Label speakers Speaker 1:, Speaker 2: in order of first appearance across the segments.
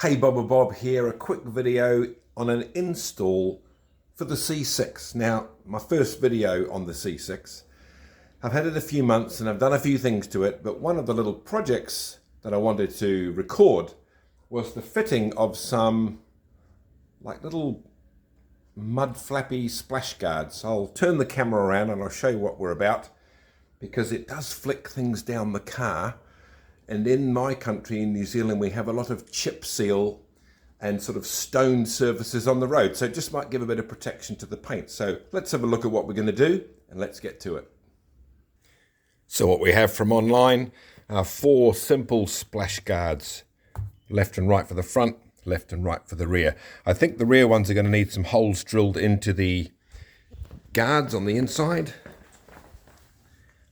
Speaker 1: Hey, Bob here, a quick video on an install for the C6. Now, my first video on the C6. I've had it a few months and I've done a few things to it, but one of the little projects that I wanted to record was the fitting of some like little mud flappy splash guards. I'll turn the camera around and I'll show you what we're about, because it does flick things down the car. And in my country, in New Zealand, we have a lot of chip seal and sort of stone surfaces on the road. So it just might give a bit of protection to the paint. So let's have a look at what we're going to do and let's get to it. So what we have from online are 4 simple splash guards. Left and right for the front, left and right for the rear. I think the rear ones are going to need some holes drilled into the guards on the inside.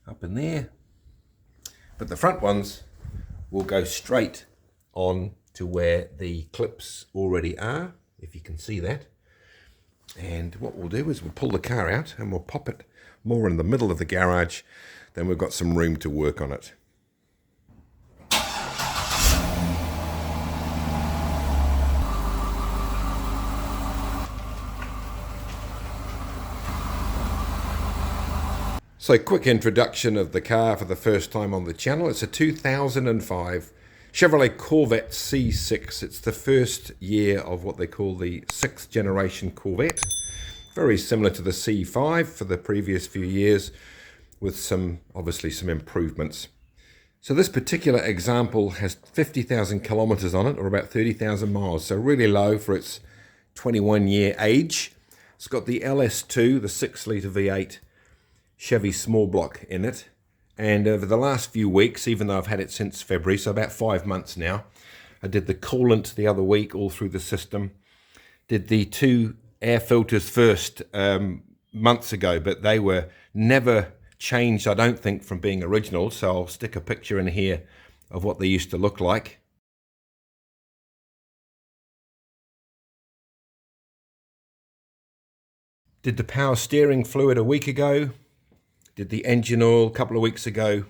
Speaker 1: Up in there. But the front ones will go straight on to where the clips already are, if you can see that. And what we'll do is we'll pull the car out and we'll pop it more in the middle of the garage. Then we've got some room to work on it. So quick introduction of the car for the first time on the channel. It's a 2005 Chevrolet Corvette C6. It's the first year of what they call the 6th generation Corvette. Very similar to the C5 for the previous few years, with obviously some improvements. So this particular example has 50,000 kilometers on it, or about 30,000 miles. So really low for its 21-year age. It's got the LS2, the 6-litre V8 Chevy small block in it, and over the last few weeks, even though I've had it since February, so about 5 months now, I did the coolant the other week all through the system, did the 2 air filters first months ago, but they were never changed, I don't think, from being original, so I'll stick a picture in here of what they used to look like. Did the power steering fluid a week ago. Did the engine oil a couple of weeks ago.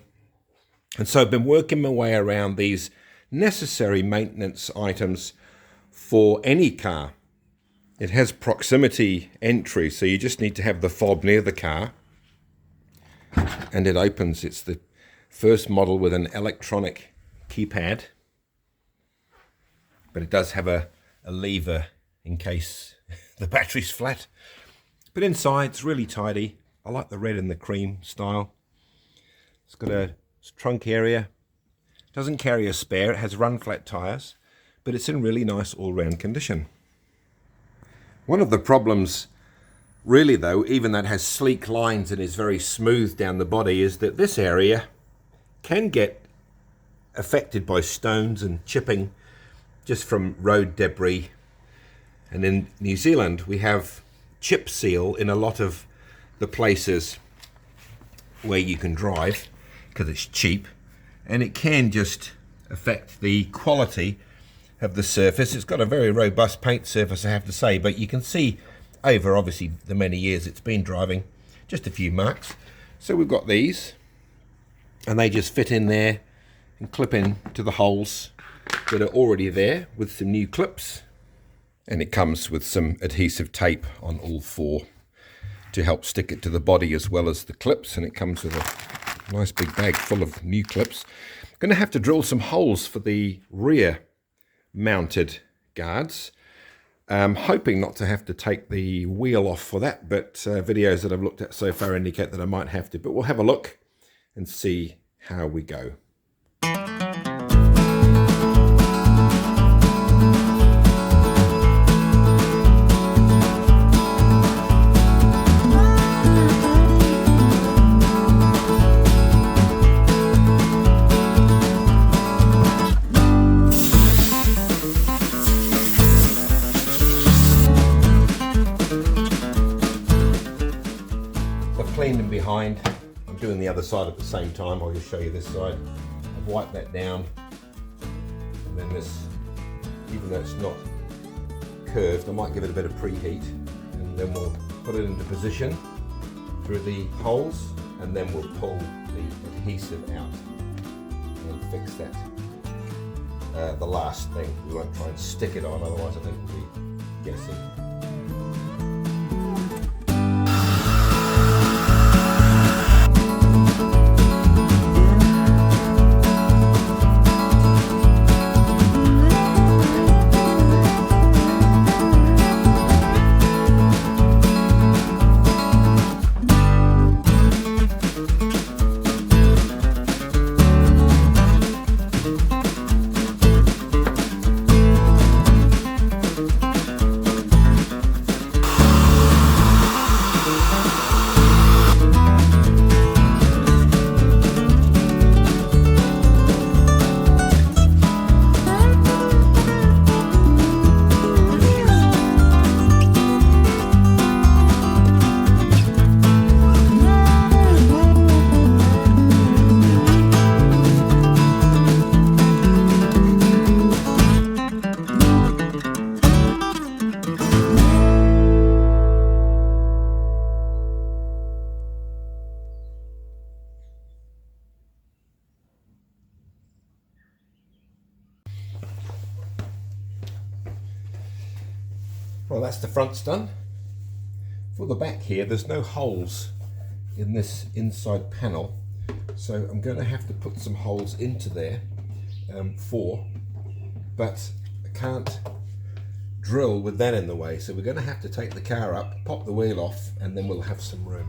Speaker 1: And so I've been working my way around these necessary maintenance items for any car. It has proximity entry, so you just need to have the fob near the car. And it opens. It's the first model with an electronic keypad. But it does have a lever in case the battery's flat. But inside, it's really tidy. I like the red and the cream style. It's got a trunk area. Doesn't carry a spare. It has run flat tires, but it's in really nice all-round condition. One of the problems, really though, even though it has sleek lines and is very smooth down the body, is that this area can get affected by stones and chipping just from road debris. And in New Zealand, we have chip seal in a lot of the places where you can drive, because it's cheap, and it can just affect the quality of the surface. It's got a very robust paint surface, I have to say, but you can see over obviously the many years it's been driving, just a few marks. So we've got these, and they just fit in there and clip in to the holes that are already there with some new clips. And it comes with some adhesive tape on all 4 to help stick it to the body as well as the clips, and it comes with a nice big bag full of new clips. I'm going to have to drill some holes for the rear mounted guards. I'm hoping not to have to take the wheel off for that, but videos that I've looked at so far indicate that I might have to, but we'll have a look and see how we go. Cleaned them behind. I'm doing the other side at the same time. I'll just show you this side. I've wiped that down, and then this, even though it's not curved, I might give it a bit of preheat, and then we'll put it into position through the holes, and then we'll pull the adhesive out and fix that. the last thing. We won't try and stick it on, otherwise I think we'll be guessing. Well, that's the front's done. For the back here, there's no holes in this inside panel, so I'm going to have to put some holes into there but I can't drill with that in the way, so we're going to have to take the car up, pop the wheel off, and then we'll have some room.